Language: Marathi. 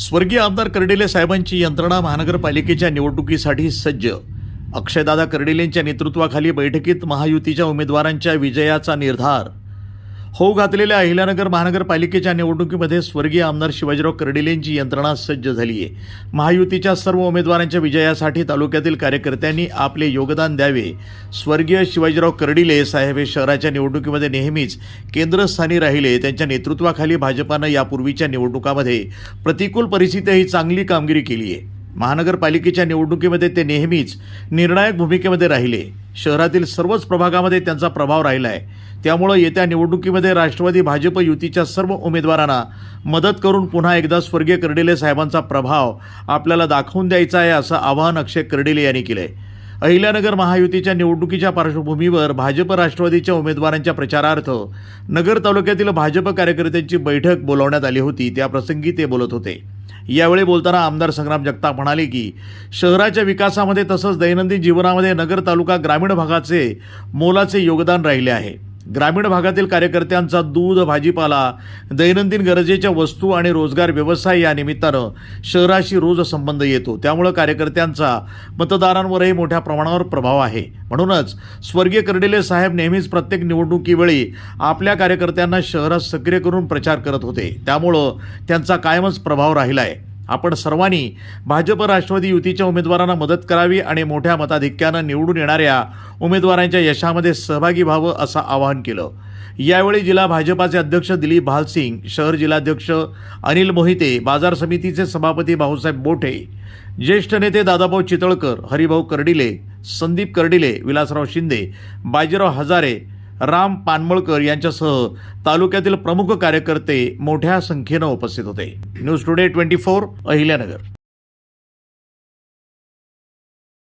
स्वर्गीय आमदार कर्डिले साहेबांची यंत्रणा महानगरपालिकेच्या निवडणुकीसाठी सज्ज. अक्षयदादा कर्डिलेंच्या नेतृत्वाखाली बैठकीत महायुतीच्या उमेदवारांच्या विजयाचा निर्धार. होऊ घातलेल्या अहिल्यानगर महानगरपालिकेच्या निवडणुकीमध्ये स्वर्गीय आमदार शिवाजीराव कर्डिलेंची यंत्रणा सज्ज झाली आहे. महायुतीच्या सर्व उमेदवारांच्या विजयासाठी तालुक्यातील कार्यकर्त्यांनी आपले योगदान द्यावे. स्वर्गीय शिवाजीराव कर्डिले साहेब हे शहराच्या निवडणुकीमध्ये नेहमीच केंद्रस्थानी राहिले. त्यांच्या नेतृत्वाखाली भाजपानं यापूर्वीच्या निवडणुकामध्ये प्रतिकूल परिस्थितीही चांगली कामगिरी केली आहे. महानगरपालिकेच्या निवडणुकीमध्ये ते नेहमीच निर्णायक भूमिकेमध्ये राहिले. शहरातील सर्वच प्रभागामध्ये त्यांचा प्रभाव राहिला आहे. त्यामुळे येत्या निवडणुकीमध्ये राष्ट्रवादी भाजप युतीच्या सर्व उमेदवारांना मदत करून पुन्हा एकदा स्वर्गीय कर्डिले साहेबांचा प्रभाव आपल्याला दाखवून द्यायचा आहे, असं आवाहन अक्षय कर्डिले यांनी केलं आहे. अहिल्यानगर महायुतीच्या निवडणुकीच्या पार्श्वभूमीवर भाजप राष्ट्रवादीच्या उमेदवारांच्या प्रचारार्थ नगर तालुक्यातील भाजप कार्यकर्त्यांची बैठक बोलावण्यात आली होती. त्याप्रसंगी ते बोलत होते. यावेळी बोलताना आमदार संग्राम जगताप म्हणाले की शहराच्या विकासामध्ये तसंच दैनंदिन जीवनामध्ये नगर तालुका ग्रामीण भागाचे मोलाचे योगदान राहिले आहे. ग्रामीण भागातील कार्यकर्त्यांचा दूध, भाजीपाला, दैनंदिन गरजेच्या वस्तू आणि रोजगार व्यवसाय या निमित्तानं शहराशी रोज संबंध येतो. त्यामुळे कार्यकर्त्यांचा मतदारांवरही मोठ्या प्रमाणावर प्रभाव आहे. म्हणूनच स्वर्गीय कर्डिले साहेब नेहमीच प्रत्येक निवडणुकीवेळी आपल्या कार्यकर्त्यांना शहरात सक्रिय करून प्रचार करत होते. त्यामुळं त्यांचा कायमच प्रभाव राहिला आहे. आपण सर्वांनी भाजप राष्ट्रवादी युतीच्या उमेदवारांना मदत करावी आणि मोठ्या मताधिक्यानं निवडून येणाऱ्या उमेदवारांच्या यशामध्ये सहभागी व्हावं असं आवाहन केलं. यावेळी जिल्हा भाजपाचे अध्यक्ष दिलीप भालसिंग, शहर जिल्हाध्यक्ष अनिल मोहिते, बाजार समितीचे सभापती भाऊसाहेब बोठे, ज्येष्ठ नेते दादाभाऊ चितळकर, हरिभाऊ कर्डिले, संदीप कर्डिले, विलासराव शिंदे, बाजीराव हजारे, राम पानमळकर यांच्यासह तालुक्यातील प्रमुख कार्यकर्ते मोठ्या संख्येनं उपस्थित होते. News today 24 Ahilyanagar.